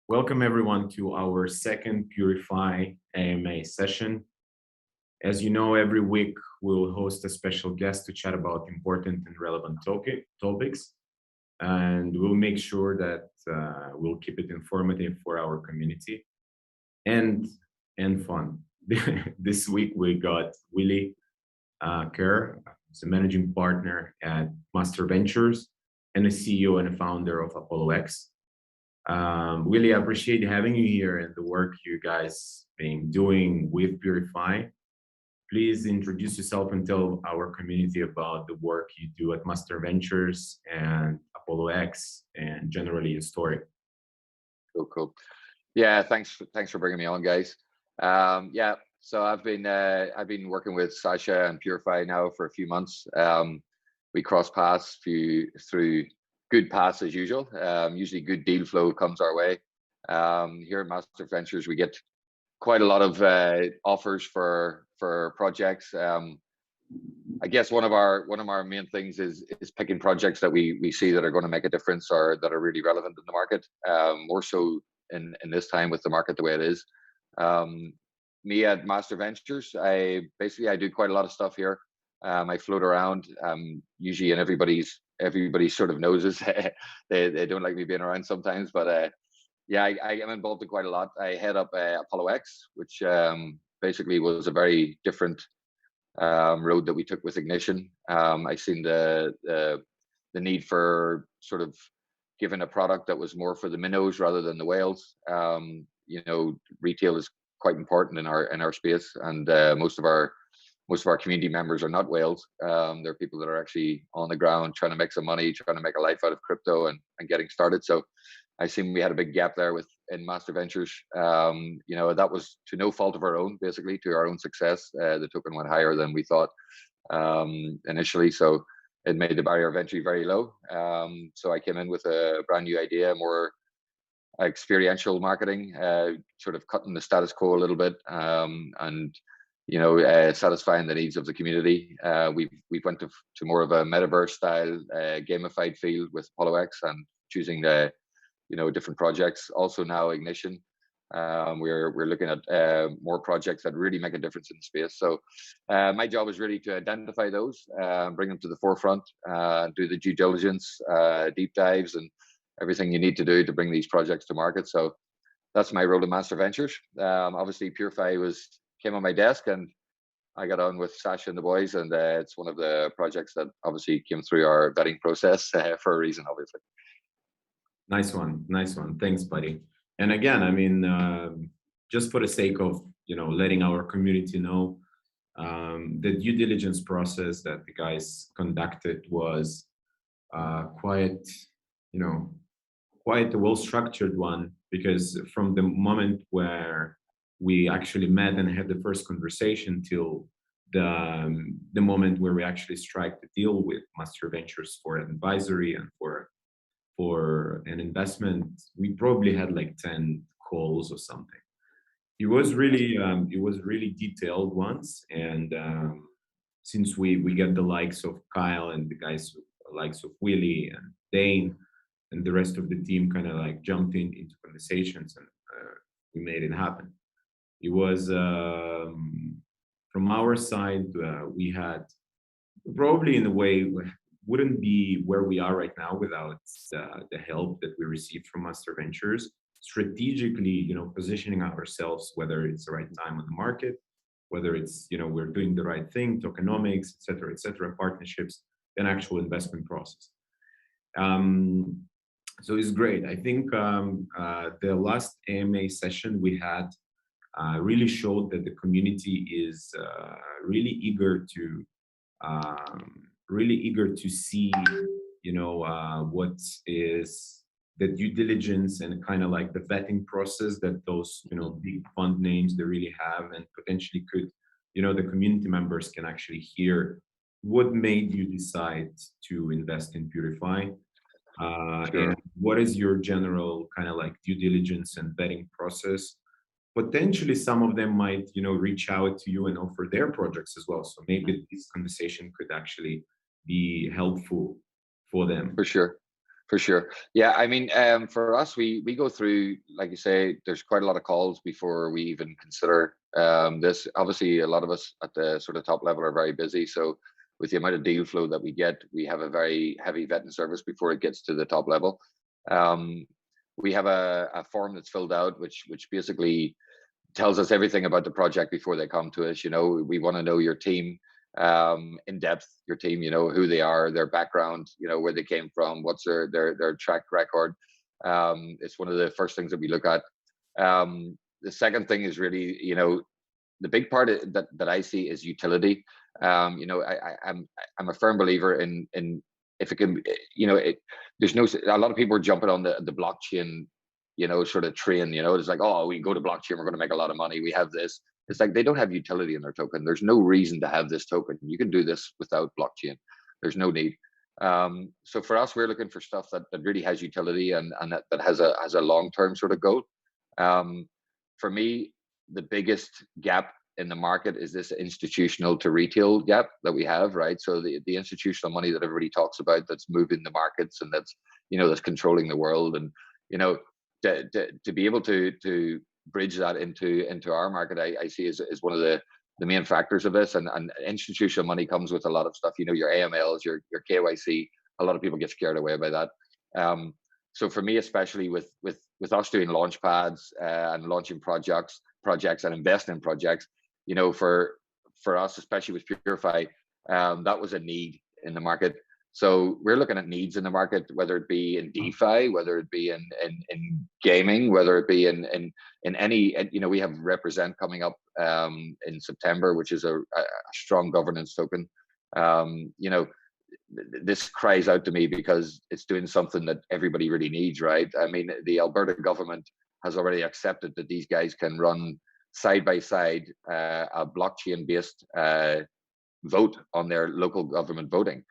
Welcome everyone to our second Purify AMA session. As you know, every week we'll host a special guest to chat about important and relevant topics, and we'll make sure that we'll keep it informative for our community and fun. This week we got Willie Kerr, who's a managing partner at Master Ventures and a CEO and a founder of Apollo X. Really appreciate having you here and the work you guys been doing with Purify. Please introduce yourself and tell our community about the work you do at Master Ventures and Apollo X and generally your story. Cool. Yeah, thanks for bringing me on, guys. Yeah, so I've been working with Sasha and Purify now for a few months. We cross paths through good paths as usual. Usually good deal flow comes our way. Here at Master Ventures, we get quite a lot of offers for projects. I guess one of our main things is picking projects that we see that are going to make a difference or that are really relevant in the market. More so in this time with the market the way it is. Me at Master Ventures, I do quite a lot of stuff here. I float around, usually in everybody's sort of noses. they don't like me being around sometimes, but yeah, I am involved in quite a lot. I head up Apollo X, which basically was a very different road that we took with Ignition. I seen the need for sort of giving a product that was more for the minnows rather than the whales. Retail is quite important in our space, and most of our community members are not whales. They're people that are actually on the ground trying to make some money, trying to make a life out of crypto and getting started. So I seen we had a big gap there in Master Ventures. That was to no fault of our own, basically to our own success. The token went higher than we thought initially, so it made the barrier of entry very low. So I came in with a brand new idea, more experiential marketing, sort of cutting the status quo a little bit, and satisfying the needs of the community. We went to more of a metaverse style, gamified field with Apollo X and choosing the different projects. Also now Ignition, we're looking at more projects that really make a difference in the space. So my job is really to identify those, bring them to the forefront, do the due diligence, deep dives, and everything you need to do to bring these projects to market. So that's my role in Master Ventures. Obviously Purify came on my desk and I got on with Sasha and the boys, and it's one of the projects that obviously came through our vetting process for a reason, obviously. Nice one. Thanks, buddy. And again, I mean, just for the sake of letting our community know, the due diligence process that the guys conducted was quite a well-structured one, because from the moment where we actually met and had the first conversation till the moment where we actually strike the deal with Master Ventures for an advisory and for an investment, we probably had like 10 calls or something. It was really detailed ones, and since we get the likes of Kyle and the guys likes of Willie and Dane and the rest of the team kind of like jumped into conversations, and we made it happen. It was from our side, we had probably in a way wouldn't be where we are right now without the help that we received from Master Ventures. Strategically, positioning ourselves, whether it's the right time on the market, whether it's we're doing the right thing, tokenomics, et cetera, partnerships, and actual investment process. So it's great. I think the last AMA session we had really showed that the community is really eager to see what is the due diligence and kind of like the vetting process that those big fund names they really have, and potentially could the community members can actually hear what made you decide to invest in Purify. Sure. And what is your general kind of like due diligence and vetting process? Potentially some of them might reach out to you and offer their projects as well, so maybe this conversation could actually be helpful for them. For sure. For sure. Yeah, I mean, for us, we go through, like you say, there's quite a lot of calls before we even consider this. Obviously, a lot of us at the sort of top level are very busy. So with the amount of deal flow that we get, we have a very heavy vetting service before it gets to the top level. Um, we have a form that's filled out, which basically tells us everything about the project before they come to us. You know, we want to know your team in depth, your team, you know, who they are, their background, you know, where they came from, what's their track record. It's one of the first things that we look at. The second thing is really, you know, the big part that I see is utility. You know, I'm a firm believer in if it can, you know, there's no, a lot of people are jumping on the blockchain, you know, sort of train. You know, it's like, oh, we go to blockchain, we're going to make a lot of money. We have this. It's like they don't have utility in their token. There's no reason to have this token. You can do this without blockchain. There's no need. So for us, we're looking for stuff that really has utility and that has a long-term sort of goal. For me, the biggest gap in the market is this institutional to retail gap that we have, right? So the institutional money that everybody talks about, that's moving the markets and that's, you know, that's controlling the world, and you know, to be able to bridge that into our market, I see is one of the main factors of this. And institutional money comes with a lot of stuff, you know, your AMLs, your KYC. A lot of people get scared away by that. So for me, especially with us doing launch pads and launching projects and investing in projects, you know, for us, especially with Purify, that was a need in the market. So we're looking at needs in the market, whether it be in DeFi, whether it be in gaming, whether it be in any, you know, we have Represent coming up in September, which is a strong governance token. You know, this cries out to me because it's doing something that everybody really needs, right? I mean, the Alberta government has already accepted that these guys can run side by side a blockchain-based vote on their local government voting.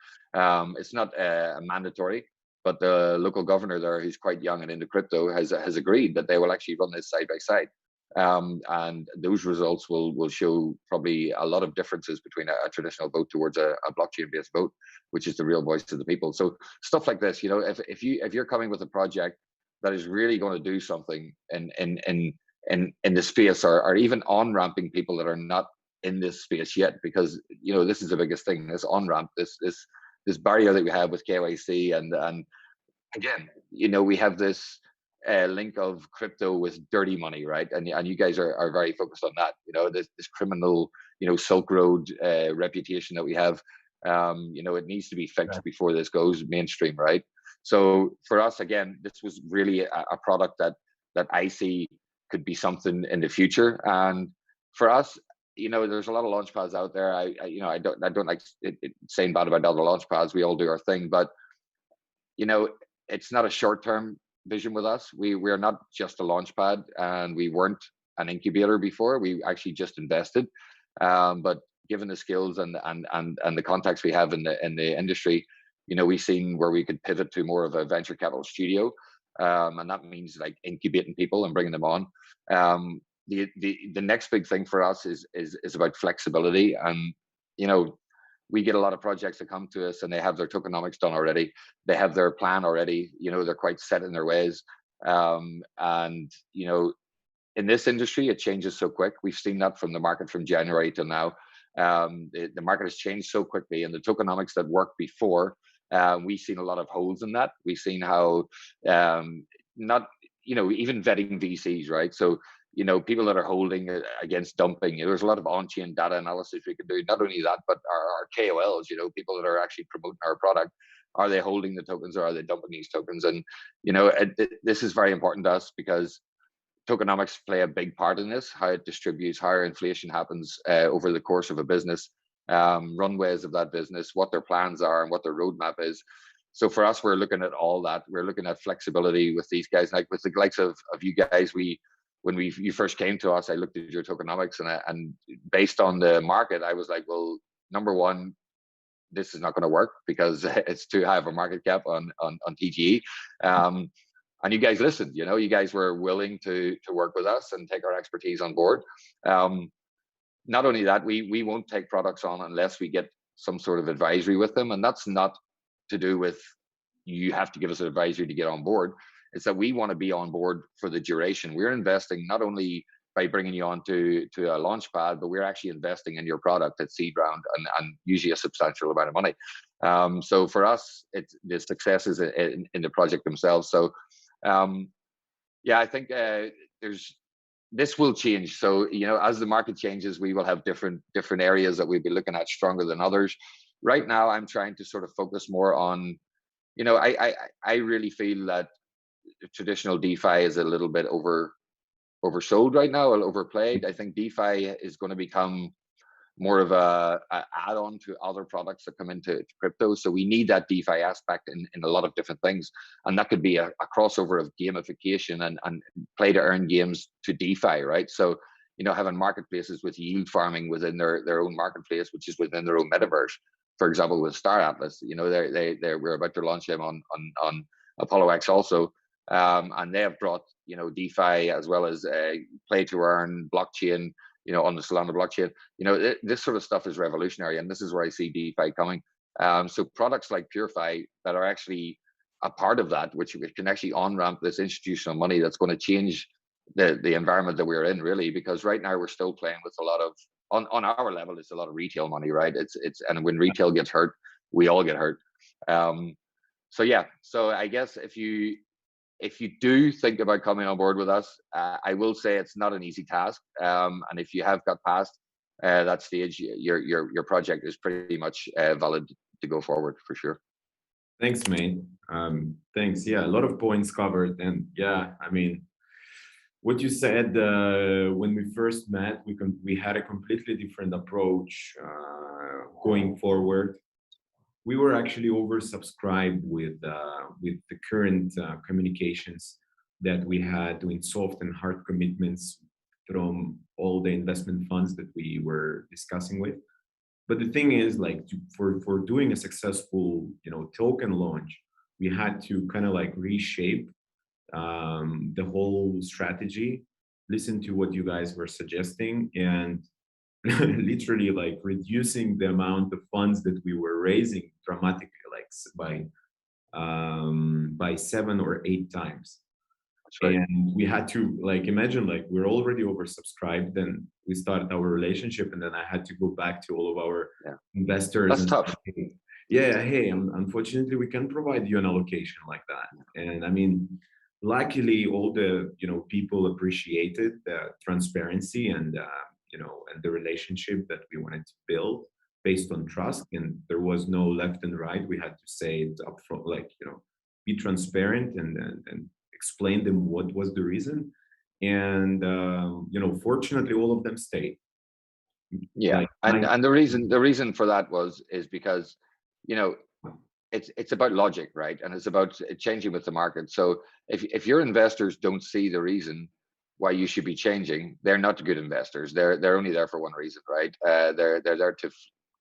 It's not mandatory, but the local governor there, who's quite young and into crypto, has agreed that they will actually run this side by side. And those results will show probably a lot of differences between a traditional vote towards a blockchain-based vote, which is the real voice of the people. So stuff like this, you know, if you're coming with a project that is really going to do something in the space, or even on-ramping people that are not in this space yet, because you know this is the biggest thing, this on-ramp, this barrier that we have with KYC, and again, you know, we have this link of crypto with dirty money, right? And you guys are very focused on that, you know, this criminal, you know, Silk Road reputation that we have. You know, it needs to be fixed before this goes mainstream, right? So for us, again, this was really a product that I see could be something in the future. And for us, you know, there's a lot of launch pads out there. I don't like saying bad about other launch pads. We all do our thing, but you know, it's not a short-term vision with us. We are not just a launch pad, and we weren't an incubator before. We actually just invested. But given the skills and the contacts we have in the industry, you know, we've seen where we could pivot to more of a venture capital studio, and that means like incubating people and bringing them on. The next big thing for us is about flexibility. And you know, we get a lot of projects that come to us and they have their tokenomics done already, they have their plan already, you know, they're quite set in their ways. And you know, in this industry it changes so quick. We've seen that from the market from January till now. The market has changed so quickly, and the tokenomics that worked before, we've seen a lot of holes in that. We've seen how not, you know, even vetting VCs, right? So you know, people that are holding against dumping, you know, there's a lot of on-chain data analysis we could do. Not only that, but our KOLs, you know, people that are actually promoting our product, are they holding the tokens or are they dumping these tokens? And you know, this is very important to us because tokenomics play a big part in this, how it distributes, how inflation happens over the course of a business, runways of that business, what their plans are and what their roadmap is. So for us, we're looking at all that. We're looking at flexibility with these guys, like with the likes of you guys. When you first came to us, I looked at your tokenomics, and based on the market, I was like, well, number one, this is not going to work because it's too high of a market cap on TGE. And you guys listened, you know, you guys were willing to work with us and take our expertise on board. Not only that, we won't take products on unless we get some sort of advisory with them, and that's not to do with you have to give us an advisory to get on board. It's that we want to be on board for the duration. We're investing not only by bringing you on to a launch pad, but we're actually investing in your product at seed round, and usually a substantial amount of money. So for us, the success is in the project themselves. So yeah, I think this will change. So, you know, as the market changes, we will have different areas that we'll be looking at stronger than others. Right now, I'm trying to sort of focus more on, you know, I really feel that traditional DeFi is a little bit oversold right now, or overplayed. I think DeFi is going to become more of a add-on to other products that come into crypto. So we need that DeFi aspect in a lot of different things. And that could be a crossover of gamification and play to earn games to DeFi, right? So, you know, having marketplaces with yield farming within their own marketplace, which is within their own metaverse. For example, with Star Atlas, you know, we're about to launch them on Apollo X also. And they have brought, you know, DeFi as well as play to earn, blockchain, you know, on the Solana blockchain. You know, this sort of stuff is revolutionary, and this is where I see DeFi coming. So products like PureFi that are actually a part of that, which can actually on-ramp this institutional money that's going to change the environment that we're in, really, because right now we're still playing with a lot of, on our level, it's a lot of retail money, right? And when retail gets hurt, we all get hurt. So yeah, so I guess if you do think about coming on board with us, I will say it's not an easy task. And if you have got past that stage, your project is pretty much valid to go forward for sure. Thanks, mate. Thanks. Yeah, a lot of points covered. And yeah, I mean, what you said when we first met, we had a completely different approach going forward. We were actually oversubscribed with the current communications that we had, doing soft and hard commitments from all the investment funds that we were discussing with. But the thing is, like, for doing a successful, you know, token launch, we had to kind of like reshape the whole strategy, listen to what you guys were suggesting, and literally like reducing the amount of funds that we were raising dramatically, like by 7 or 8 times. That's right. And we had to, like, imagine, like, we're already oversubscribed, then we started our relationship, and then I had to go back to all of our investors. That's and tough. say, yeah, hey, unfortunately we can provide you an allocation like that. And I mean, luckily all the, you know, people appreciated the transparency and you know, and the relationship that we wanted to build based on trust, and there was no left and right. We had to say it up front, like, you know, be transparent and explain them what was the reason. And you know, fortunately all of them stayed. Yeah, Like, and the reason for that is because, you know, it's about logic, right? And it's about changing with the market. So if your investors don't see the reason why you should be changing, they're not good investors. They're only there for one reason, right? They're there to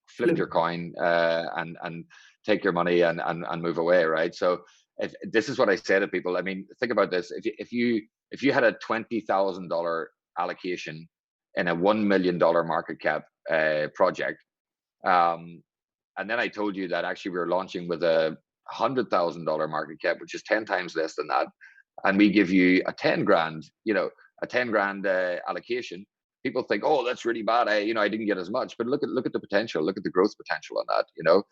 flip your coin and take your money and move away, right? So if this is what I say to people, I mean, think about this: if you had a $20,000 allocation in a $1 million market cap project, and then I told you that actually we were launching with a $100,000 market cap, which is 10 times less than that, and we give you a 10 grand, you know, a 10 grand allocation. People think, oh, that's really bad. I didn't get as much, but look at the potential, look at the growth potential on that. You know,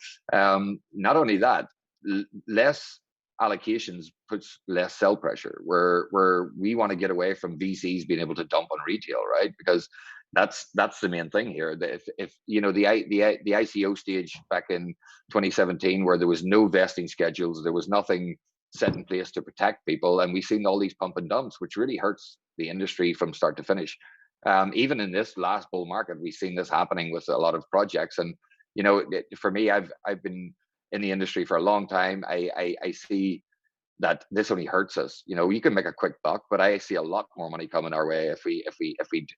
not only that, less allocations puts less sell pressure. Where we want to get away from VCs being able to dump on retail, right? Because that's the main thing here. If you know the ICO stage back in 2017, where there was no vesting schedules, there was nothing set in place to protect people, and we've seen all these pump and dumps, which really hurts the industry from start to finish. Even in this last bull market, we've seen this happening with a lot of projects. And you know, for me, I've been in the industry for a long time. I see that this only hurts us. You know, you can make a quick buck, but I see a lot more money coming our way if we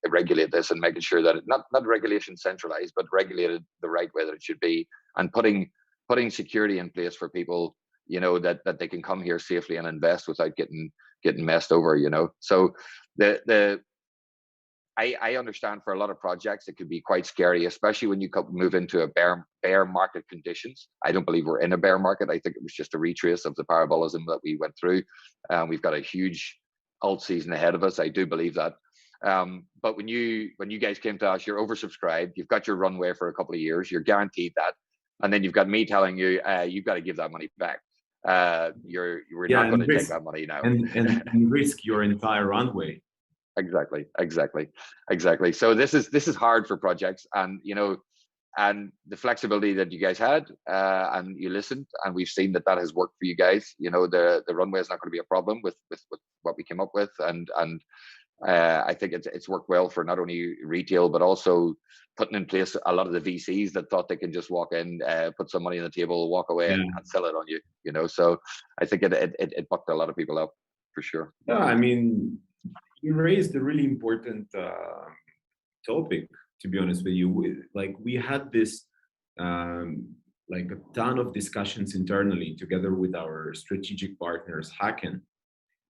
regulate this, and making sure that not regulation centralized, but regulated the right way that it should be, and putting security in place for people, you know, that they can come here safely and invest without getting messed over, you know. So the I understand for a lot of projects it could be quite scary, especially when you move into a bear market conditions. I don't believe we're in a bear market. I think it was just a retrace of the parabolism that we went through. We've got a huge alt season ahead of us. I do believe that. But when you guys came to us, you're oversubscribed. You've got your runway for a couple of years. You're guaranteed that, and then you've got me telling you you've got to give that money back. We're not going to take that money now and risk your entire runway. Exactly. So this is hard for projects, and and the flexibility that you guys had, and you listened, and we've seen that has worked for you guys. The runway is not going to be a problem with what we came up with, and I think it's worked well for not only retail but also putting in place a lot of the VCs that thought they can just walk in, put some money on the table, walk away, and sell it on you. So I think it bucked a lot of people up for sure. Yeah, I mean, you raised a really important topic, to be honest with you. We had this like a ton of discussions internally together with our strategic partners, Hacken,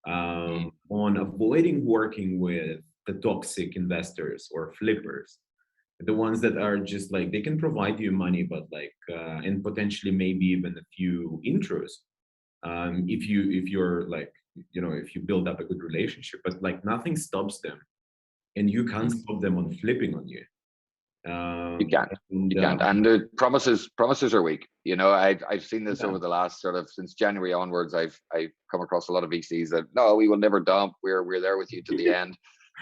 on avoiding working with the toxic investors or flippers, the ones that are just like, they can provide you money, but and potentially maybe even a few intros, if you're like, if you build up a good relationship, but nothing stops them, and you can't stop them on flipping on you. You can't. And the promises are weak. I've seen this over the last since January onwards. I've come across a lot of VCs that, no, we will never dump. We're there with you to the end.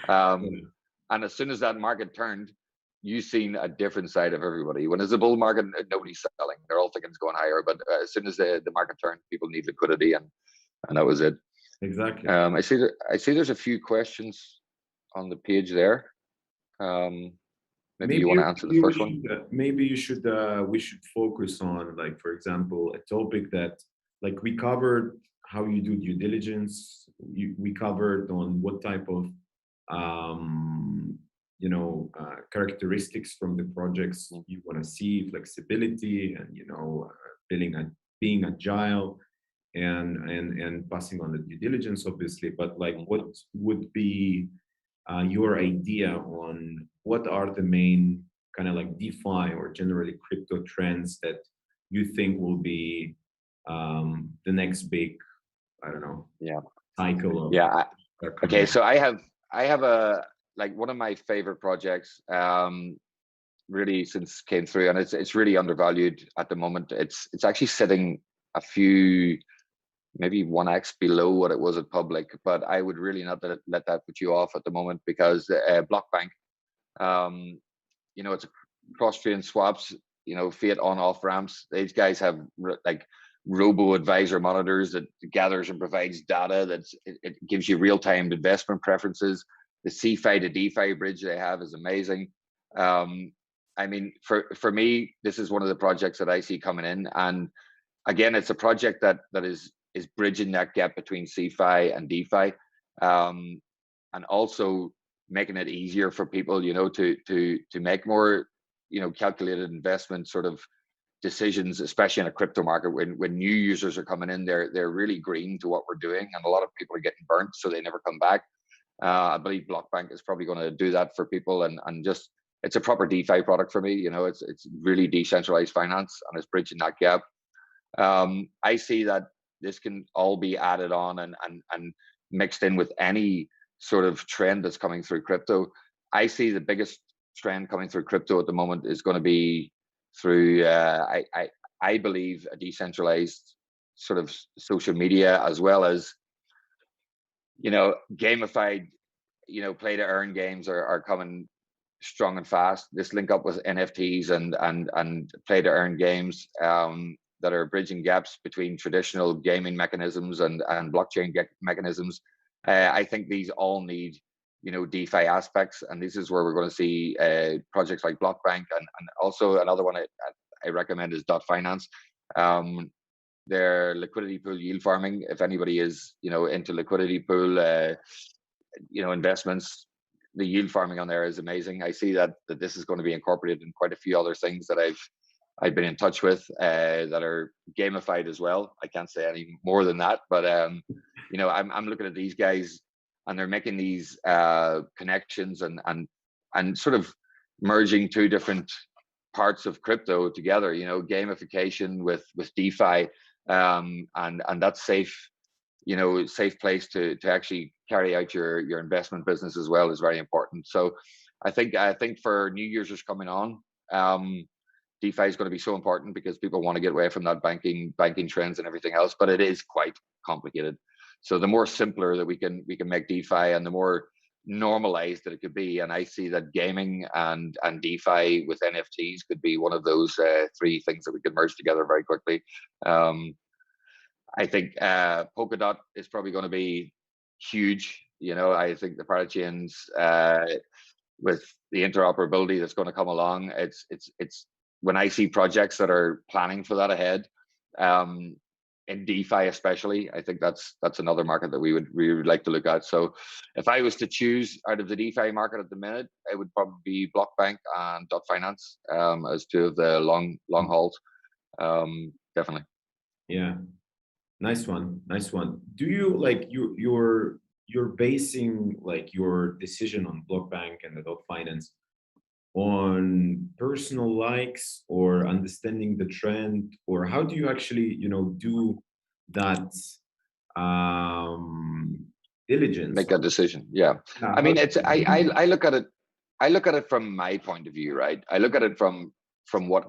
And as soon as that market turned, you've seen a different side of everybody. When there's a bull market, nobody's selling. They're all thinking it's going higher. But as soon as the market turned, people need liquidity, and that was it. Exactly. I see there's a few questions on the page there. Maybe you want to answer the first one. Maybe we should focus on, for example, a topic that we covered how you do due diligence. We covered on what type of characteristics from the projects you want to see, flexibility, and being agile, and passing on the due diligence, obviously. But what would be your idea on what are the main kind of DeFi or generally crypto trends that you think will be the next big, I don't know, cycle of okay, so I have a one of my favorite projects, really since came through, and it's really undervalued at the moment. It's actually sitting a few, maybe 1x below what it was at public, but I would really not let that put you off at the moment, because Blockbank, it's a cross-chain swaps, fiat on-off ramps. These guys have robo advisor monitors that gathers and provides data it gives you real-time investment preferences. The CFI to DeFi bridge they have is amazing. I mean, for me, this is one of the projects that I see coming in, and again, it's a project that is bridging that gap between CFI and DeFi, and also making it easier for people, to make more, calculated investment decisions, especially in a crypto market when new users are coming in. They're really green to what we're doing, and a lot of people are getting burnt, so they never come back. I believe Blockbank is probably going to do that for people, and just it's a proper DeFi product for me. It's really decentralized finance, and it's bridging that gap. I see that this can all be added on and mixed in with any sort of trend that's coming through crypto. I see the biggest trend coming through crypto at the moment is going to be through I believe a decentralized sort of social media, as well as gamified play to earn games are coming strong and fast. This link up with NFTs and play to earn games that are bridging gaps between traditional gaming mechanisms and blockchain mechanisms. I think these all need DeFi aspects, and this is where we're going to see projects like Blockbank, and also another one I recommend is .finance. Their liquidity pool yield farming, if anybody is into liquidity pool investments, the yield farming on there is amazing. I see that this is going to be incorporated in quite a few other things that I've been in touch with that are gamified as well. I can't say any more than that, but I'm looking at these guys and they're making these connections and sort of merging two different parts of crypto together, you know, gamification with DeFi, and that's safe, you know, safe place to actually carry out your investment business as well is very important. So I think for new users coming on, DeFi is going to be so important because people want to get away from that banking trends and everything else, but it is quite complicated. So the more simpler that we can make DeFi, and the more normalized that it could be, and I see that gaming and DeFi with NFTs could be one of those three things that we could merge together very quickly. I think Polkadot is probably going to be huge. You know, I think the parachains with the interoperability that's going to come along, it's when I see projects that are planning for that ahead, in DeFi especially, I think that's another market that we would like to look at. So if I was to choose out of the DeFi market at the minute, it would probably be Blockbank and Dot Finance as two of the long hauls. Definitely. Yeah. Nice one. Do you like you're basing like your decision on Blockbank and the Dot Finance on personal likes or understanding the trend, or how do you actually, you know, do that diligence? Make that decision. Yeah. I mean, it's I look at it from my point of view, right? I look at it from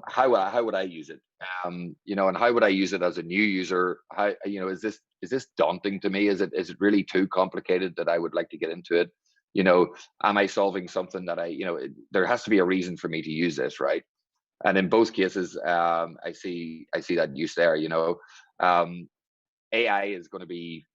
how would I use it? You know, and how would I use it as a new user? How, you know, is this daunting to me? Is it really too complicated that I would like to get into it? You know, am I solving something that there has to be a reason for me to use this, right? And in both cases, I see that use there. You know, AI is going to be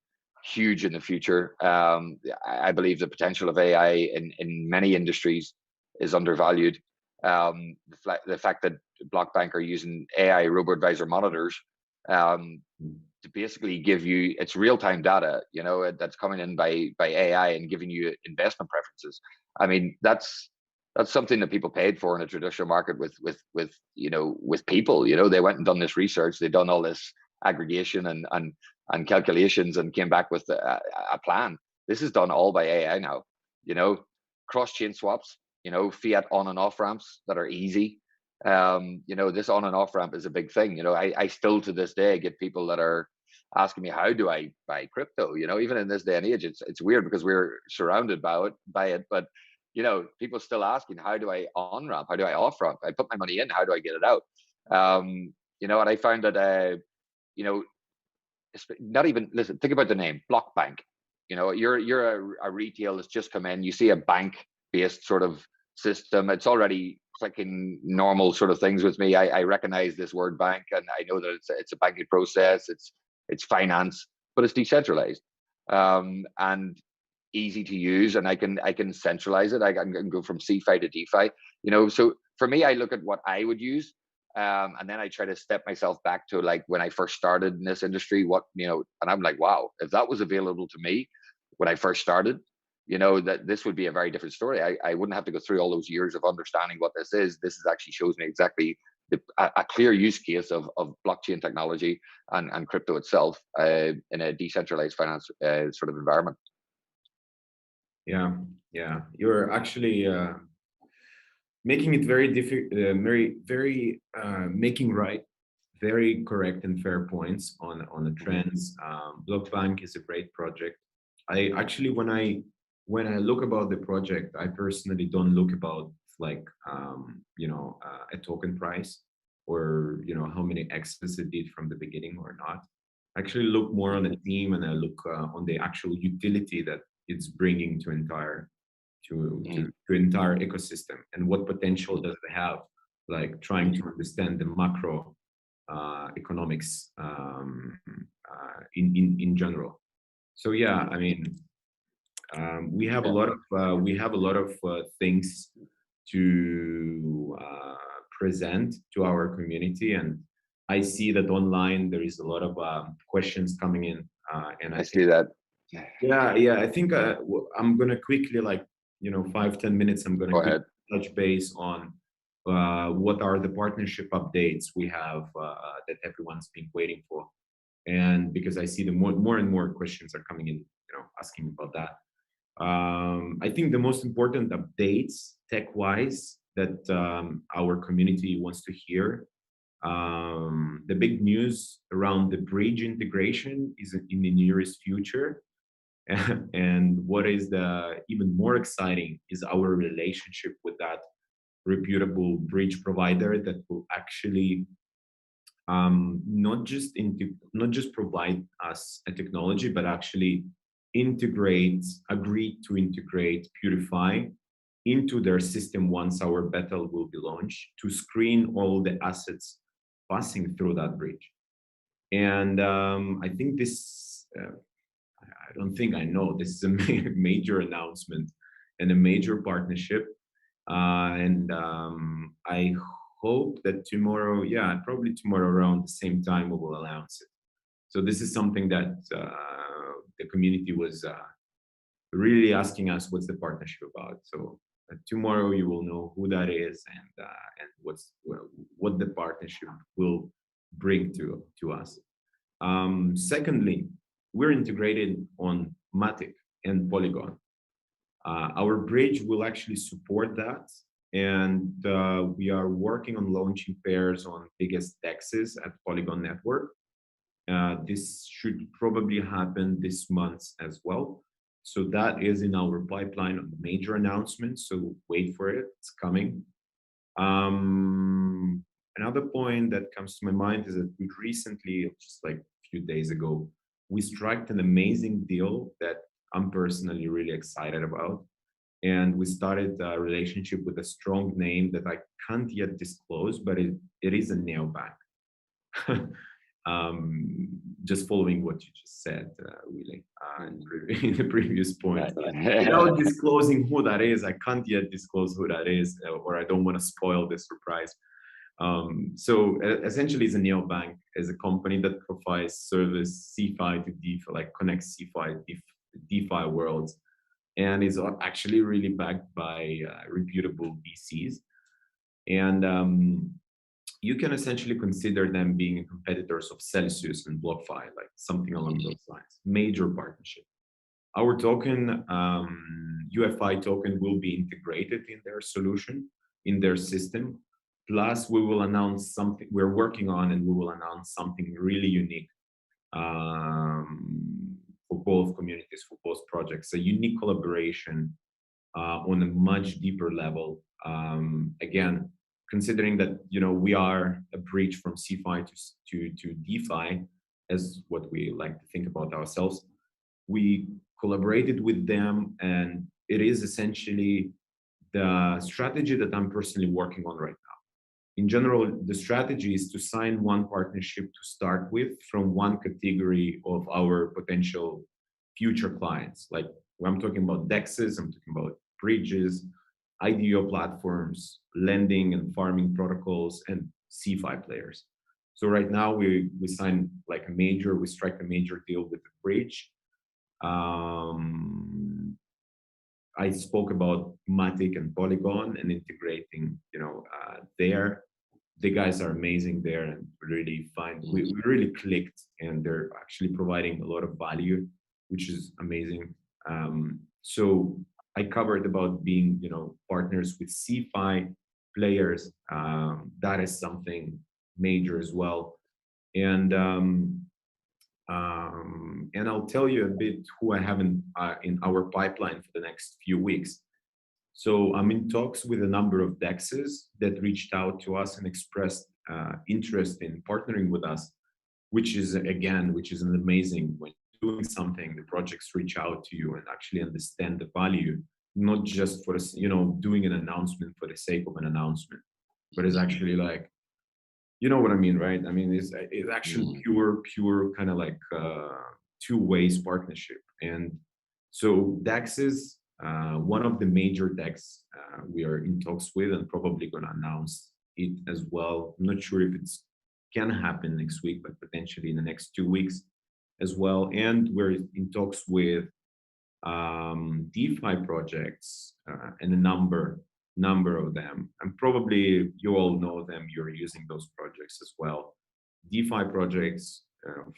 huge in the future. I believe the potential of AI in many industries is undervalued. The fact that Blockbank are using AI robo-advisor monitors to basically give you it's real-time data, you know, that's coming in by AI and giving you investment preferences. I mean, that's something that people paid for in a traditional market with people. You know, they went and done this research, they've done all this aggregation and calculations and came back with a plan. This is done all by AI now. You know, cross-chain swaps, you know, fiat on and off ramps that are easy. You know, this on and off ramp is a big thing. You know, I still to this day get people that are asking me, how do I buy crypto? You know, even in this day and age, it's weird because we're surrounded by it, but you know, people still asking, how do I on ramp? How do I off ramp? I put my money in, how do I get it out? You know, and I found that you know, not even listen, think about the name Blockbank. You know, you're a retail that's just come in, you see a bank based sort of system, it's already clicking normal sort of things with me. I recognize this word bank, and I know that it's a banking process, it's finance, but it's decentralized and easy to use, and I can centralize it. I can go from CFI to DeFi. You know, so for me, I look at what I would use, and then I try to step myself back to like when I first started in this industry. What, you know, and I'm like, wow, if that was available to me when I first started, you know, that this would be a very different story. I wouldn't have to go through all those years of understanding what this is. This is actually shows me exactly a clear use case of blockchain technology and crypto itself in a decentralized finance sort of environment. Yeah, you're actually making it very difficult, very making very correct and fair points on the trends. Blockbank is a great project. I actually, when I look about the project, I personally don't look about like you know, a token price, or you know, how many X's it did from the beginning or not. I actually look more on the team, and I look on the actual utility that it's bringing to entire ecosystem, and what potential does it have, like trying to understand the macro economics in general. So yeah, I mean, we have a lot of things to present to our community, and I see that online there is a lot of questions coming in, and I see that. Yeah, I think I'm gonna quickly, like, you know, 5-10 minutes, I'm gonna quickly touch base on what are the partnership updates we have that everyone's been waiting for, and because I see the more and more questions are coming in, you know, asking about that. I think the most important updates tech-wise that our community wants to hear. The big news around the bridge integration is in the nearest future. And what is the even more exciting is our relationship with that reputable bridge provider that will actually not just provide us a technology, but actually agree to integrate Purify into their system once our beta will be launched to screen all the assets passing through that bridge. And I think this, I don't think I know, this is a major announcement and a major partnership. And I hope that tomorrow, yeah, probably tomorrow around the same time, we will announce it. So this is something that the community was really asking us, what's the partnership about? So tomorrow you will know who that is and what the partnership will bring to us. Secondly, we're integrated on Matic and Polygon. Our bridge will actually support that, and we are working on launching pairs on biggest DEXs at Polygon Network. This should probably happen this month as well. So that is in our pipeline of major announcements. So wait for it; it's coming. Another point that comes to my mind is that we recently, just like a few days ago, we struck an amazing deal that I'm personally really excited about. And we started a relationship with a strong name that I can't yet disclose, but it is a neobank. Just following what you just said, really, in the previous point. Without disclosing who that is, I can't yet disclose who that is, or I don't want to spoil the surprise. So essentially, it's a neobank, is a company that provides service CeFi to DeFi, like connects CeFi, DeFi worlds, and is actually really backed by reputable VCs. And you can essentially consider them being competitors of Celsius and BlockFi, like something along those lines. Major partnership. Our token, UFI token, will be integrated in their solution, in their system. Plus, we will announce something we're working on, and we will announce something really unique for both communities, for both projects. A unique collaboration on a much deeper level. Again, considering that we are a bridge from CeFi to DeFi, as what we like to think about ourselves, we collaborated with them, and it is essentially the strategy that I'm personally working on right now. In general, the strategy is to sign one partnership to start with from one category of our potential future clients. Like when I'm talking about DEXs, I'm talking about bridges, IDO platforms, lending and farming protocols, and CeFi players. So right now we signed we strike a major deal with the bridge. I spoke about Matic and Polygon and integrating, there. The guys are amazing there, and really we really clicked, and they're actually providing a lot of value, which is amazing. So I covered about being, partners with CeFi players. That is something major as well. And I'll tell you a bit who I have in our pipeline for the next few weeks. So I'm in talks with a number of DEXs that reached out to us and expressed interest in partnering with us, which is an amazing when doing something, the projects reach out to you and actually understand the value, not just for doing an announcement for the sake of an announcement, but it's actually like, you know what I mean, right? I mean, it's actually pure kind of like two ways partnership. And so DEXs, one of the major DEX we are in talks with, and probably going to announce it as well. I'm not sure if it's can happen next week, but potentially in the next 2 weeks as well. And we're in talks with DeFi projects and a number of them, and probably you all know them. You're using those projects as well. DeFi projects,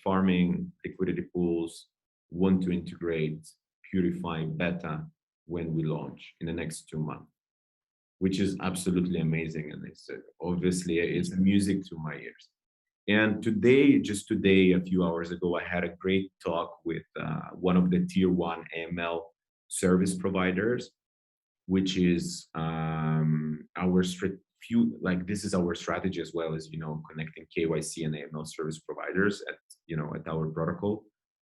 farming, liquidity pools, want to integrate Purify beta when we launch in the next 2 months, which is absolutely amazing. And it's obviously it's music to my ears. And today, just today, a few hours ago, I had a great talk with one of the tier one AML service providers, which is our few, like this is our strategy as well as, connecting KYC and AML service providers at our protocol.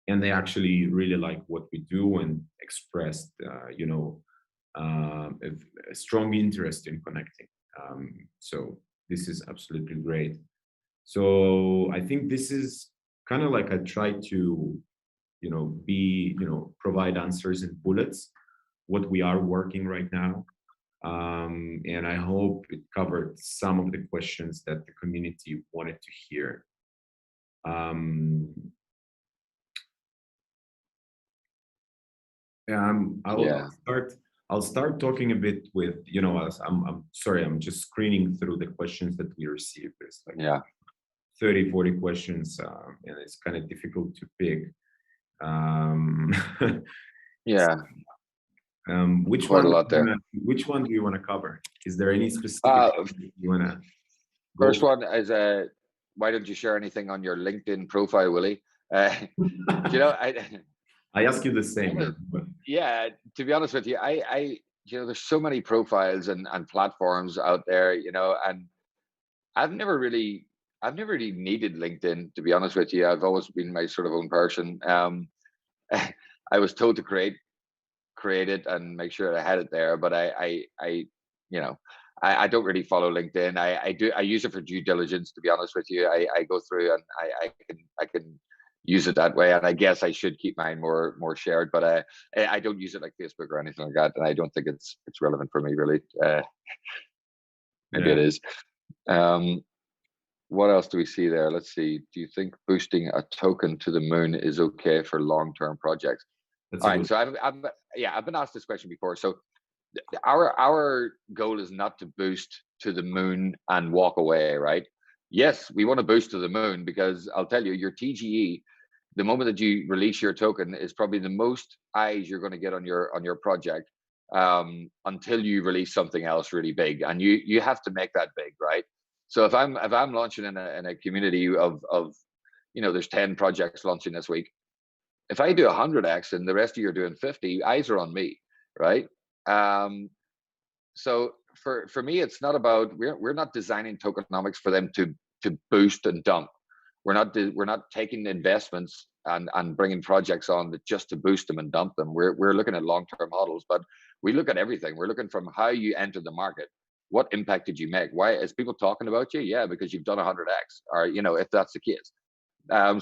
And they actually really like what we do and expressed, a strong interest in connecting. So this is absolutely great. So I think this is kind of like I try to, provide answers in bullets, what we are working right now. And I hope it covered some of the questions that the community wanted to hear. I'll start talking a bit with, as I'm sorry, I'm just screening through the questions that we received. There's like 30, 40 questions, and it's kind of difficult to pick. Which Quite one? a lot there. Which one do you want to cover? Is there any specific you want to? First one is why don't you share anything on your LinkedIn profile, Willie? I ask you the same. Yeah, to be honest with you, I there's so many profiles and platforms out there, and I've never really needed LinkedIn, to be honest with you. I've always been my sort of own person. I was told to create it and make sure I had it there, but I don't really follow LinkedIn. I use it for due diligence, to be honest with you. I go through and I can use it that way, and I guess I should keep mine more shared, but I don't use it like Facebook or anything like that, and I don't think it's relevant for me, really. Maybe it is. What else do we see there? Let's see. Do you think boosting a token to the moon is okay for long-term projects? All right, so I've been asked this question before. So our goal is not to boost to the moon and walk away, right? Yes, we want to boost to the moon, because I'll tell you, your TGE, the moment that you release your token, is probably the most eyes you're going to get on your project until you release something else really big, and you have to make that big, right? So if I'm launching in a community of there's 10 projects launching this week. If I do 100x and the rest of you are doing 50, eyes are on me, right? So for me, it's not about, we're not designing tokenomics for them to boost and dump. We're not taking investments and bringing projects on just to boost them and dump them. We're looking at long-term models, but we look at everything. We're looking from how you enter the market. What impact did you make? Why is people talking about you? Yeah, because you've done 100x, or if that's the case.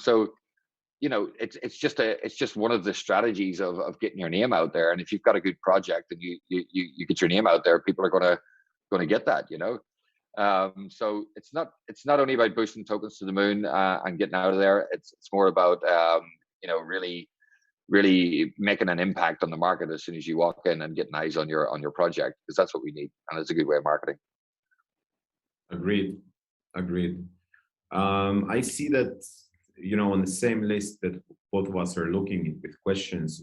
So it's just one of the strategies of getting your name out there. And if you've got a good project and you get your name out there, people are gonna get that. So it's not only about boosting tokens to the moon and getting out of there. It's more about really making an impact on the market as soon as you walk in and getting eyes on your project, because that's what we need, and it's a good way of marketing. Agreed. I see that on the same list that both of us are looking with questions.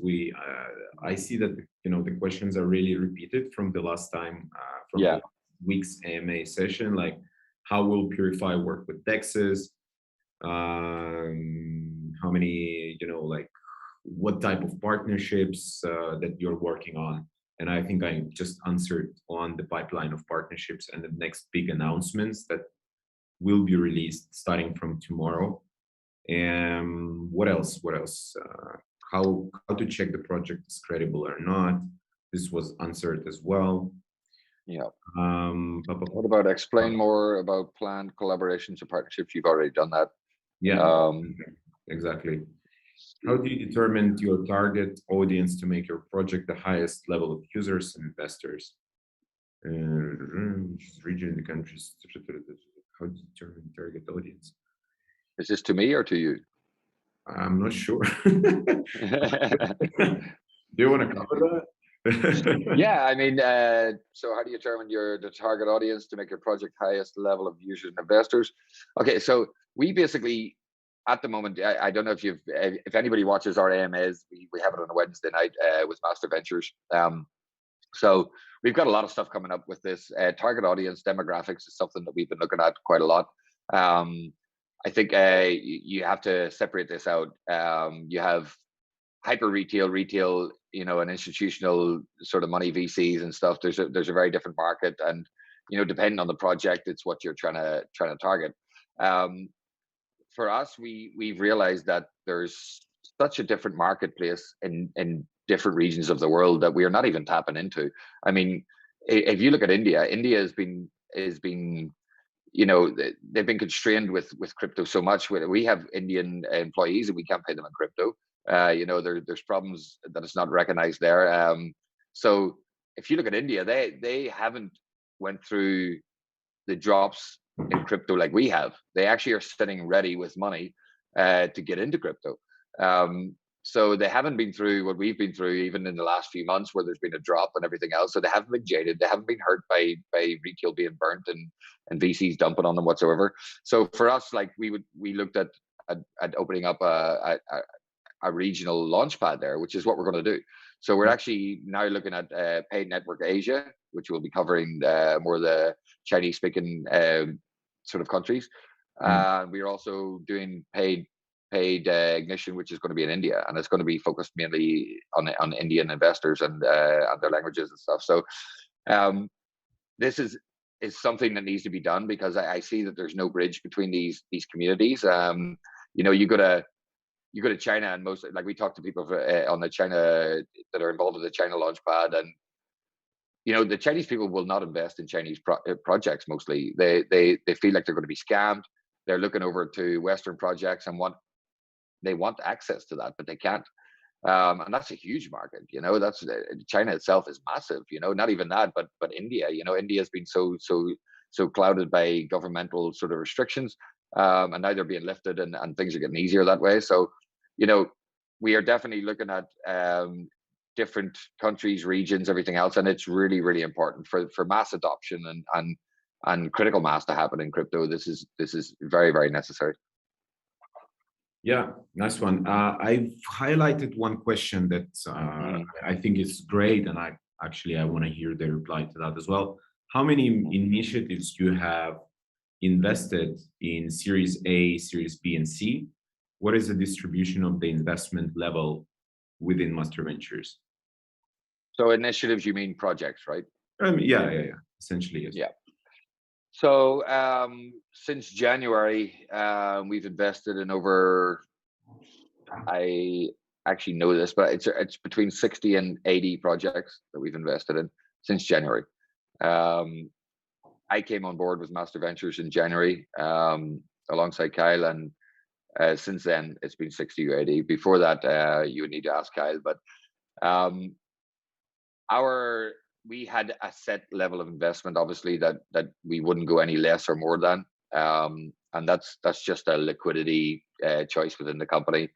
I see that the questions are really repeated from the last time from the week's AMA session, like how will Purify work with DEXs? How many what type of partnerships that you're working on. And I think I just answered on the pipeline of partnerships and the next big announcements that will be released starting from tomorrow. And what else? How to check the project is credible or not? This was answered as well. Yeah. What about explain more about planned collaborations or partnerships? You've already done that. Yeah. Exactly. How do you determine your target audience to make your project the highest level of users and investors? Region, the countries. How do you determine target audience? Is this to me or to you? I'm not sure. Do you want to cover that? Yeah, I mean, so how do you determine the target audience to make your project highest level of users and investors? Okay, so we basically at the moment, I don't know if anybody watches our AMAs, we have it on a Wednesday night with Master Ventures. So we've got a lot of stuff coming up with this. Target audience demographics is something that we've been looking at quite a lot. I think you have to separate this out. You have hyper retail, and institutional sort of money VCs and stuff. There's a very different market, and depending on the project, it's what you're trying to target. For us, we've realized that there's such a different marketplace in different regions of the world that we are not even tapping into. I mean, if you look at India has been they've been constrained with crypto so much. We have Indian employees and we can't pay them in crypto. There's problems that it's not recognized there. So if you look at India, they haven't went through the drops in crypto like we have. They actually are sitting ready with money to get into crypto. So they haven't been through what we've been through, even in the last few months where there's been a drop and everything else. So they haven't been jaded. They haven't been hurt by retail being burnt and VCs dumping on them whatsoever. So for us, like we looked at opening up a regional launch pad there, which is what we're going to do. So we're actually now looking at Paid Network Asia, which will be covering more of the Chinese speaking sort of countries. We're also doing paid Ignition, which is going to be in India, and it's going to be focused mainly on Indian investors and their languages and stuff. So this is something that needs to be done, because I see that there's no bridge between these communities. You go to China, and most, like, we talk to people on the China that are involved in the China Launchpad, and the Chinese people will not invest in Chinese projects. Mostly, they feel like they're going to be scammed. They're looking over to Western projects and they want access to that, but they can't. And that's a huge market. That's China itself is massive. Not even that, but India. India has been so clouded by governmental sort of restrictions, and now they're being lifted, and things are getting easier that way. So, we are definitely looking at different countries, regions, everything else, and it's really, really important for mass adoption and critical mass to happen in crypto. This is very, very necessary. Yeah, nice one. I've highlighted one question that I think is great, and I want to hear the reply to that as well. How many initiatives do you have invested in Series A, Series B, and C? What is the distribution of the investment level within Master Ventures? So initiatives, you mean projects, right? Yeah. Essentially, yes. Yeah. So since January, we've invested in over, I actually know this, but it's between 60 and 80 projects that we've invested in since January. I came on board with Master Ventures in January alongside Kyle, and since then it's been 60 or 80. Before that, you would need to ask Kyle, but we had a set level of investment, obviously, that we wouldn't go any less or more than, and that's just a liquidity choice within the company.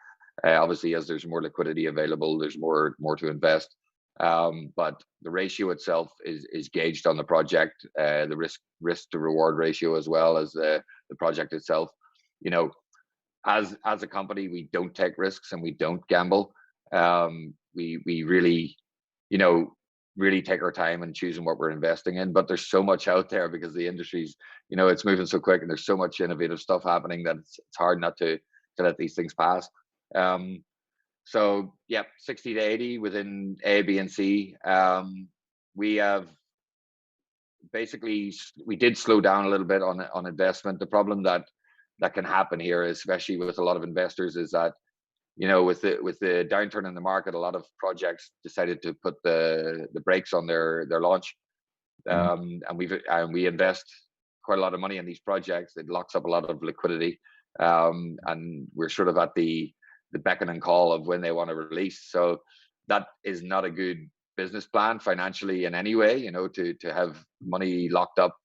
Obviously, as there's more liquidity available, there's more to invest. But the ratio itself is gauged on the project, the risk to reward ratio, as well as the project itself. As a company, we don't take risks and we don't gamble. We really, really take our time in choosing what we're investing in. But there's so much out there, because the industry's, it's moving so quick, and there's so much innovative stuff happening that it's hard not to let these things pass. So yeah, 60 to 80 within A, B, and C. We have basically, we did slow down a little bit on investment. The problem that can happen here, especially with a lot of investors, is that with the downturn in the market, a lot of projects decided to put the brakes on their launch, and we invest quite a lot of money in these projects. It locks up a lot of liquidity, and we're sort of at the beck and call of when they want to release. So that is not a good business plan financially in any way, to have money locked up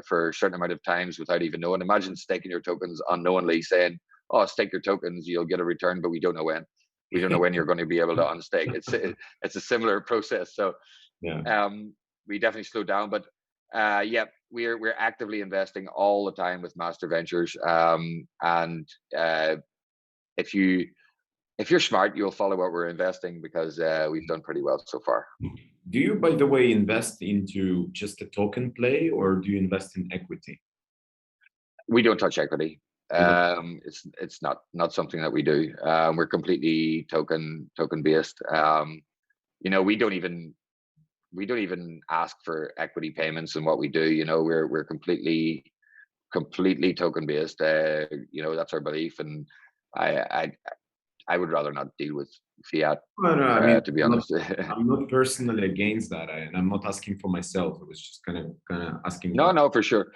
for a certain amount of times without even knowing. Imagine staking your tokens unknowingly, saying, "Oh, stake your tokens, you'll get a return, but we don't know when. We don't know when you're going to be able to unstake." It's a similar process. So yeah, we definitely slowed down, but yeah, we're actively investing all the time with Master Ventures, and if you're smart, you'll follow what we're investing, because we've done pretty well so far. Do you, by the way, invest into just a token play, or do you invest in equity? We don't touch equity. You don't- It's not something that we do. We're completely token based. You know, we don't even ask for equity payments in what we do. You know, we're completely token based. You know, that's our belief, and I would rather not deal with fiat, But, I mean, to be honest. I'm not personally against that, and I'm not asking for myself. I was just kind of asking. No, for sure.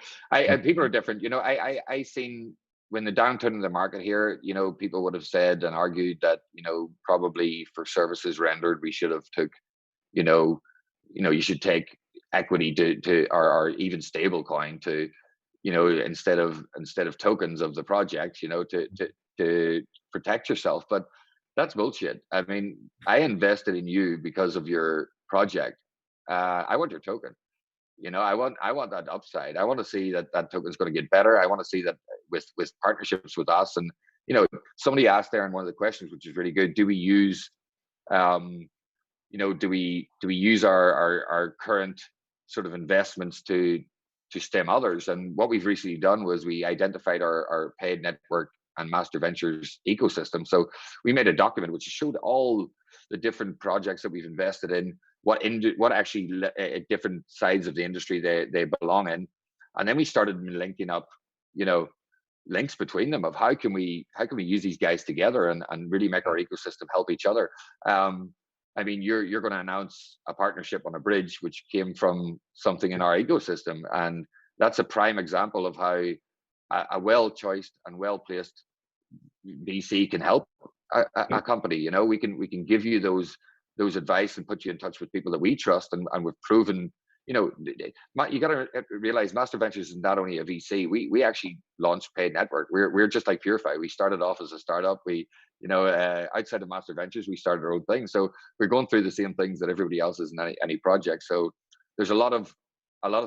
People are different. You know, I seen when the downturn in the market here, you know, people would have said and argued that, you know, probably for services rendered, we should have took, you know, you should take equity or even stable coin to, you know, instead of tokens of the project, you know, to protect yourself. But that's bullshit. I mean, I invested in you because of your project. I want your token. You know, I want that upside. I want to see that token is going to get better. I want to see that with partnerships with us. And, you know, somebody asked there in one of the questions, which is really good, do we use you know, do we use our current sort of investments to stem others? And what we've recently done was we identified our paid network and master ventures ecosystem. So we made a document which showed all the different projects that we've invested in, what actually different sides of the industry they belong in. And then we started linking up, you know, links between them of how can we use these guys together and really make our ecosystem help each other. I mean, you're going to announce a partnership on a bridge which came from something in our ecosystem, and that's a prime example of how a well-choiced and well-placed VC can help a company. You know, we can give you those advice and put you in touch with people that we trust, and we've proven. You know, you got to realize Master Ventures is not only a VC. We actually launched paid network. We're just like Purify. We started off as a startup. We, you know, outside of Master Ventures, we started our own thing. So we're going through the same things that everybody else is in any project. So there's a lot of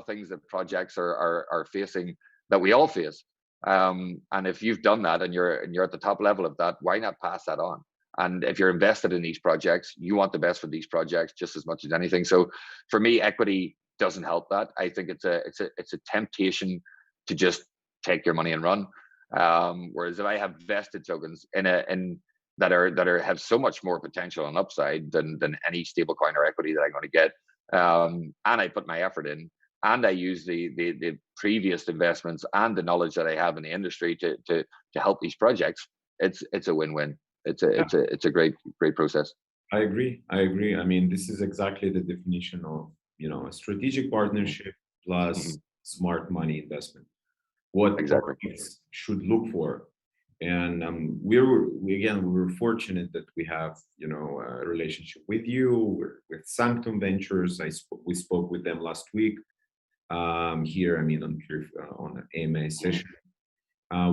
things that projects are facing that we all face. And if you've done that and you're at the top level of that, why not pass that on? And if you're invested in these projects, you want the best for these projects just as much as anything. So for me, equity doesn't help that. I think it's a temptation to just take your money and run. Whereas if I have vested tokens in that have so much more potential and upside than any stablecoin or equity that I'm going to get, and I put my effort in, and I use the previous investments and the knowledge that I have in the industry to help these projects, it's a win-win. It's a great process. I agree. I mean, this is exactly the definition of, you know, a strategic partnership plus smart money investment. What partners should look for, and we were fortunate that we have, you know, a relationship with you, with Sanctum Ventures. We spoke with them last week here. I mean, on an AMA session.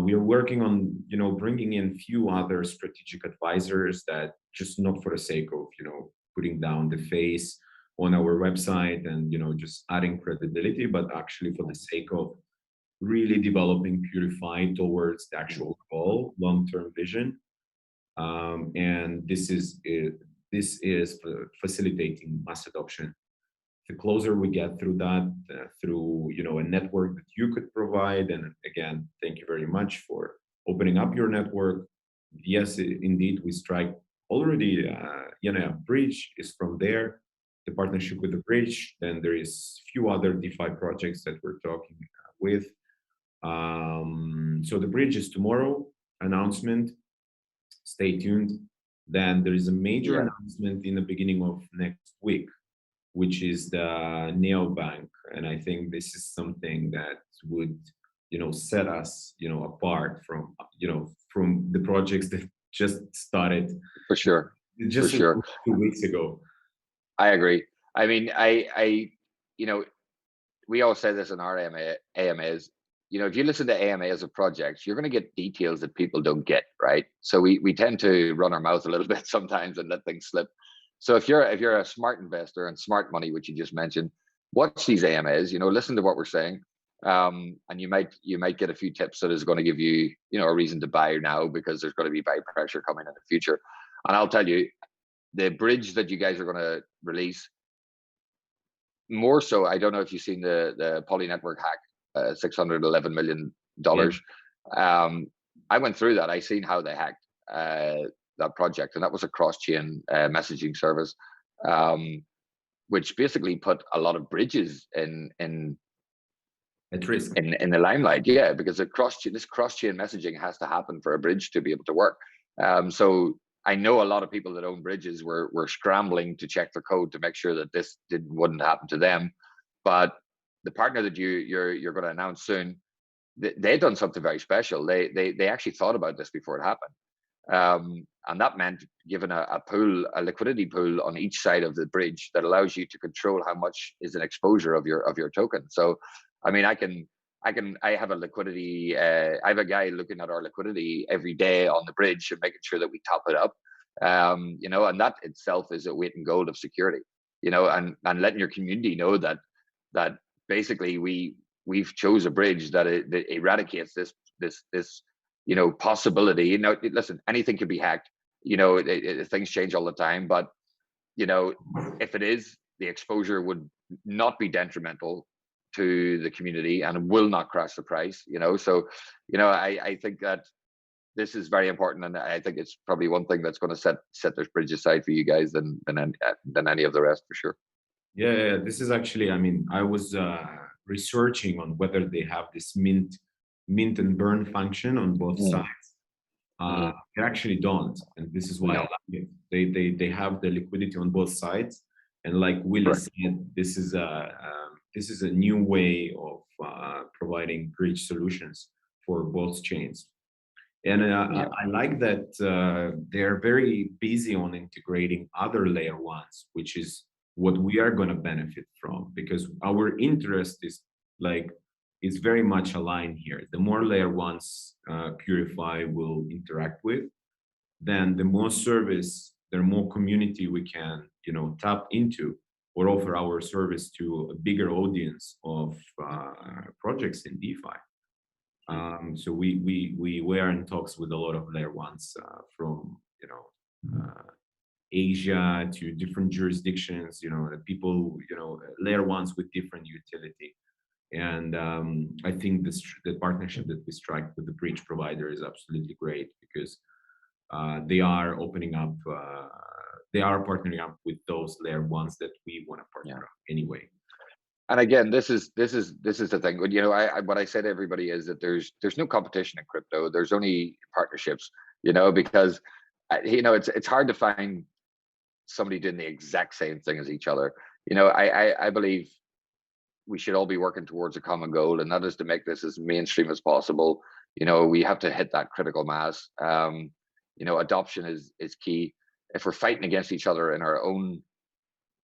We are working on, you know, bringing in few other strategic advisors that just not for the sake of, you know, putting down the face on our website and, you know, just adding credibility, but actually for the sake of really developing Purify towards the actual goal, long-term vision. And this is facilitating mass adoption. The closer we get through that, through, you know, a network that you could provide. And again, thank you very much for opening up your network. Yes, indeed, we strike already, you know, a bridge is from there, the partnership with the bridge. Then there is few other DeFi projects that we're talking with. So the bridge is tomorrow, announcement, stay tuned. Then there is a major announcement in the beginning of next week, which is the neobank. And I think this is something that would, you know, set us, you know, apart from, you know, from the projects that just started. For sure. Just for sure. 2 weeks ago. I agree. I mean, I you know, we all say this in our AMAs, you know, if you listen to AMA as a project, you're going to get details that people don't get, right? So we tend to run our mouth a little bit sometimes and let things slip. So if you're a smart investor and smart money, which you just mentioned, watch these AMAs, you know, listen to what we're saying. And you might get a few tips that is going to give you, a reason to buy now, because there's going to be buy pressure coming in the future. And I'll tell you, the bridge that you guys are going to release, more so, I don't know if you've seen the Poly Network hack, $611 million. I went through that. I seen how they hacked that project, and that was a cross-chain messaging service, which basically put a lot of bridges in at risk. In the limelight. Yeah, because this cross-chain messaging has to happen for a bridge to be able to work. So I know a lot of people that own bridges were scrambling to check their code to make sure that this wouldn't happen to them. But the partner that you're going to announce soon, they done something very special. They actually thought about this before it happened, and that meant giving a liquidity pool on each side of the bridge that allows you to control how much is an exposure of your token. So, I mean, I have a liquidity. I have a guy looking at our liquidity every day on the bridge and making sure that we top it up. And that itself is a weight in gold of security. And letting your community know that basically we've chose a bridge that eradicates this possibility. Listen, anything can be hacked. Things change all the time, but if it is, the exposure would not be detrimental to the community and will not crash the price. So I think that this is very important, and I think it's probably one thing that's going to set this bridge aside for you guys than any of the rest, for sure. Yeah, this is actually, I mean, I was researching on whether they have this mint and burn function on both sides. They actually don't, and this is why I like it. They have the liquidity on both sides, and like Willie said, this is a new way of providing bridge solutions for both chains. And I like that they're very busy on integrating other layer ones, which is what we are going to benefit from, because our interest is very much aligned here. The more layer ones Purify will interact with, then the more service, the more community we can, tap into or offer our service to a bigger audience of projects in DeFi. So we are in talks with a lot of layer ones from Asia to different jurisdictions. People, layer ones with different utility. And I think the partnership that we strike with the bridge provider is absolutely great, because they are opening up. They are partnering up with those layer ones that we want to partner up anyway. And again, this is the thing. What I say to everybody is that there's no competition in crypto. There's only partnerships. Because it's hard to find somebody doing the exact same thing as each other. I believe we should all be working towards a common goal, and that is to make this as mainstream as possible. We have to hit that critical mass. Adoption is key. If we're fighting against each other in our own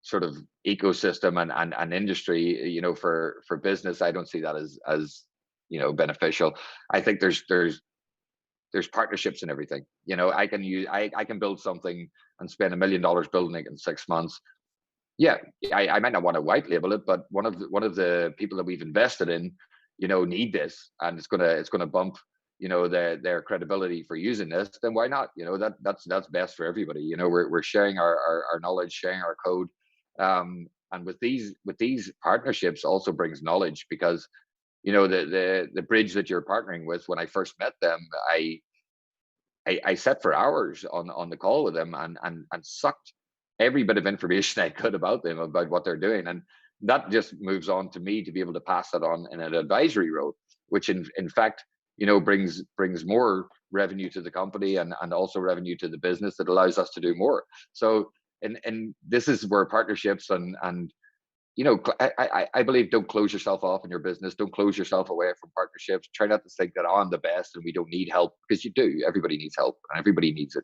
sort of ecosystem and industry, for business, I don't see that as beneficial. I think there's partnerships in everything. I can build something and spend $1 million building it in 6 months. Yeah, I might not want to white label it, but one of the people that we've invested in, need this, and it's gonna bump, their credibility for using this. Then why not? That's best for everybody. We're sharing our knowledge, sharing our code, and with these partnerships also brings knowledge, because the bridge that you're partnering with, when I first met them, I sat for hours on the call with them and sucked every bit of information I could about them, about what they're doing. And that just moves on to me to be able to pass that on in an advisory role, which in fact, brings more revenue to the company and also revenue to the business that allows us to do more. So, and this is where partnerships and I believe, don't close yourself off in your business. Don't close yourself away from partnerships. Try not to think that I'm the best and we don't need help, because you do. Everybody needs help, and everybody needs it.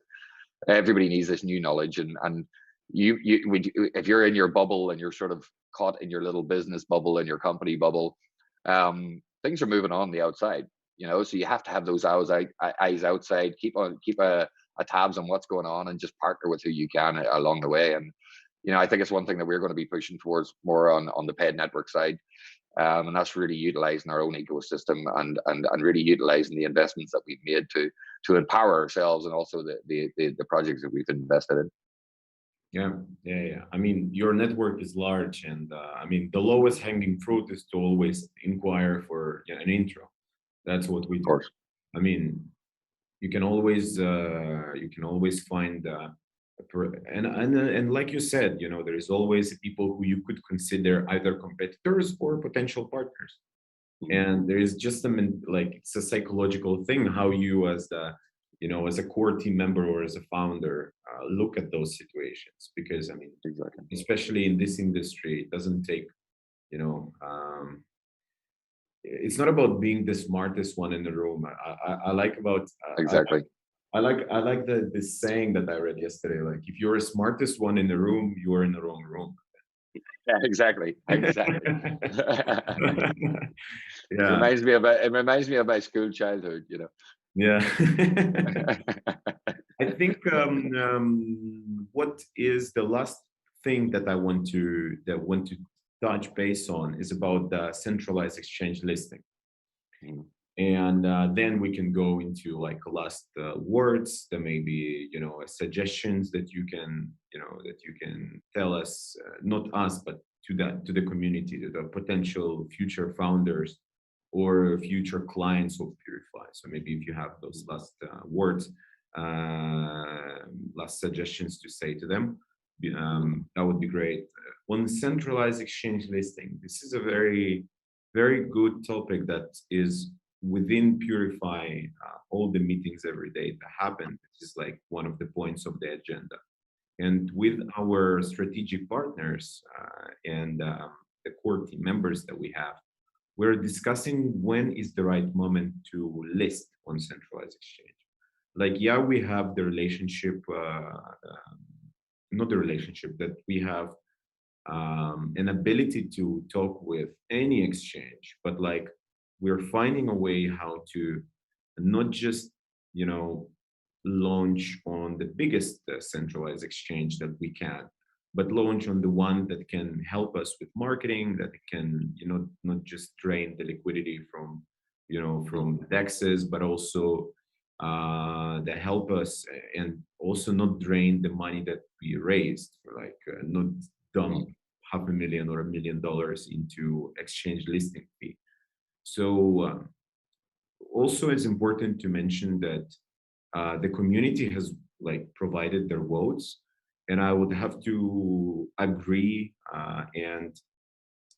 Everybody needs this new knowledge, and if you're in your bubble and you're sort of caught in your little business bubble and your company bubble, things are moving on the outside. So you have to have those eyes outside. Keep a tabs on what's going on, and just partner with who you can along the way. And I think it's one thing that we're going to be pushing towards more on the paid network side. And that's really utilizing our own ecosystem and really utilizing the investments that we've made to empower ourselves and also the projects that we've invested in. Yeah. I mean, your network is large, and I mean, the lowest hanging fruit is to always inquire for an intro. That's what we Of do. course. I mean, you can always find and like you said, there is always people who you could consider either competitors or potential partners. And there is just it's a psychological thing how you as as a core team member or as a founder look at those situations, because I mean, Exactly. especially in this industry, it doesn't take you know it's not about being the smartest one in the room. I like about Exactly. I like the saying that I read yesterday. Like, if you're the smartest one in the room, you are in the wrong room. Yeah, exactly. Exactly. Yeah. It reminds me of my school childhood, Yeah. I think what is the last thing that I want to touch base on is about the centralized exchange listing. Mm. And then we can go into like last words. There may be suggestions that you can tell us, not us, but to the community, to the potential future founders or future clients of Purify. So maybe if you have those last words, last suggestions to say to them, that would be great. On centralized exchange listing, this is a very, very good topic that is within Purify. All the meetings every day that happen, this is like one of the points of the agenda. And with our strategic partners and the core team members that we have, we're discussing when is the right moment to list on centralized exchange. Like, yeah, we have the relationship, not the relationship, that we have an ability to talk with any exchange, but like, we're finding a way how to not just, launch on the biggest centralized exchange that we can, but launch on the one that can help us with marketing, that can, not just drain the liquidity from, from DEXs, but also that help us and also not drain the money that we raised, like not dump $500,000 or $1 million into exchange listing fee. So also it's important to mention that the community has like provided their votes, and I would have to agree and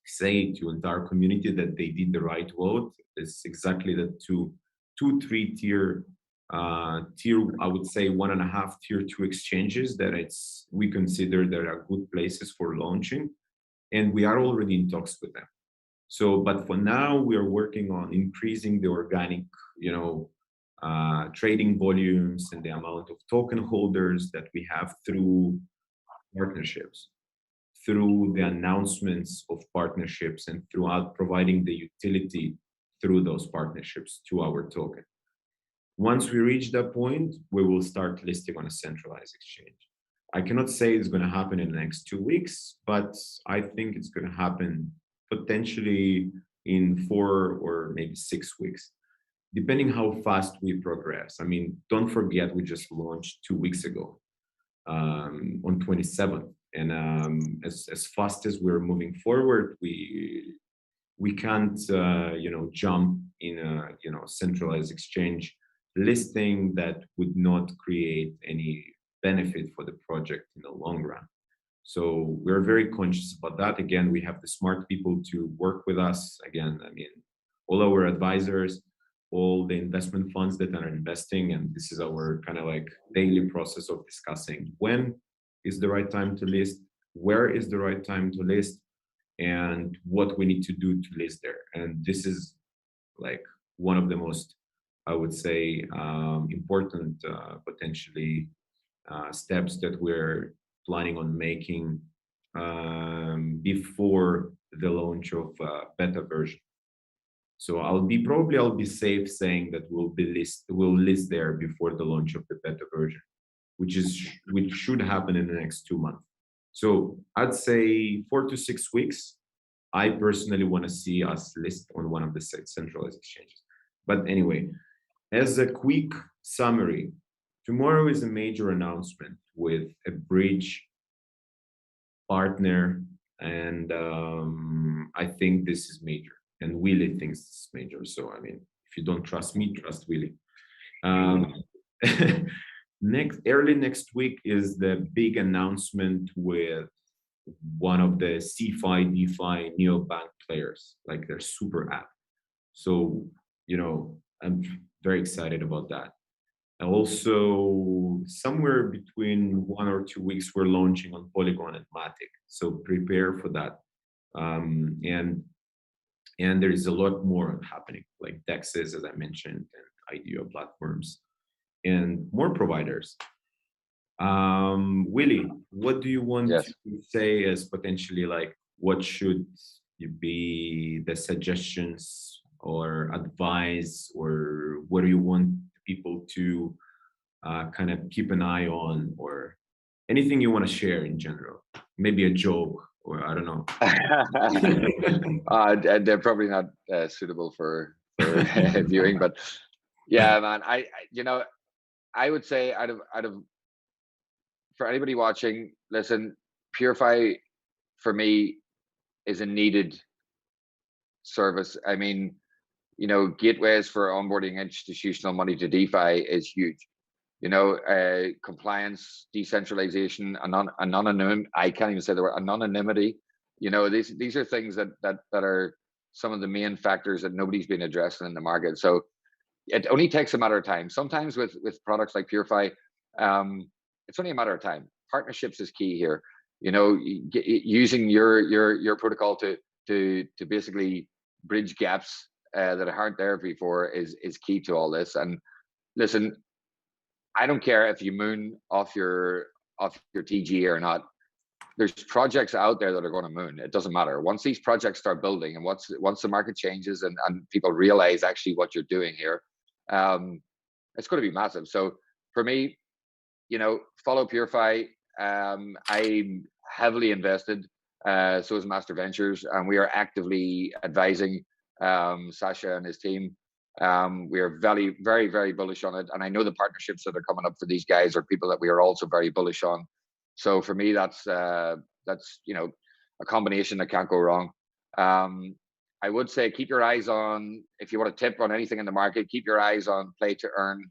say to entire community that they did the right vote. It's exactly the three tier I would say 1.5 tier 2 exchanges that we consider that are good places for launching, and we are already in talks with them. So, but for now, we are working on increasing the organic, trading volumes and the amount of token holders that we have through partnerships, through the announcements of partnerships, and throughout providing the utility through those partnerships to our token. Once we reach that point, we will start listing on a centralized exchange. I cannot say it's going to happen in the next 2 weeks, but I think it's going to happen potentially in 4 or maybe 6 weeks, depending how fast we progress. I mean, don't forget, we just launched 2 weeks ago on 27th. And as fast as we're moving forward, we can't, jump in a, centralized exchange listing that would not create any benefit for the project in the long run. So we're very conscious about that. Again, we have the smart people to work with us. Again, I mean, all our advisors, all the investment funds that are investing, and this is our kind of like daily process of discussing when is the right time to list, where is the right time to list, and what we need to do to list there. And this is like one of the most, I would say, important potentially steps that we're planning on making before the launch of beta version. So I'll be safe saying that we'll list there before the launch of the beta version, which should happen in the next 2 months. So I'd say 4 to 6 weeks. I personally want to see us list on one of the centralized exchanges. But anyway, as a quick summary, tomorrow is a major announcement with a bridge partner, and I think this is major, and Willie thinks it's major. So I mean, if you don't trust me, trust Willie. Um, early next week is the big announcement with one of the CFI DeFi neobank players, like their super app. So I'm very excited about that. And also, somewhere between 1 or 2 weeks, we're launching on Polygon and Matic. So prepare for that. And there is a lot more happening, like DEXs, as I mentioned, and IDO platforms, and more providers. Willie, what do you want Yes. to say as potentially like what should be the suggestions or advice, or what do you want people to kind of keep an eye on, or anything you want to share in general? Maybe a joke, or I don't know. They're probably not suitable for viewing, but yeah, man. I would say out of for anybody watching, listen, Purify for me is a needed service. I mean, gateways for onboarding institutional money to DeFi is huge. Compliance, decentralization, I can't even say the word anonymity. These are things that are some of the main factors that nobody's been addressing in the market. So it only takes a matter of time. Sometimes with products like Purify, it's only a matter of time. Partnerships is key here. Using your protocol to basically bridge gaps that aren't there before is key to all this. And listen, I don't care if you moon off your TG or not. There's projects out there that are going to moon. It doesn't matter. Once these projects start building, and once the market changes and people realize actually what you're doing here, it's going to be massive. So for me, follow Purify. I'm heavily invested. So is Master Ventures, and we are actively advising Sasha and his team. We are very, very, very bullish on it, and I know the partnerships that are coming up for these guys are people that we are also very bullish on. So for me, that's a combination that can't go wrong. I would say keep your eyes on, if you want to tip on anything in the market, keep your eyes on play to earn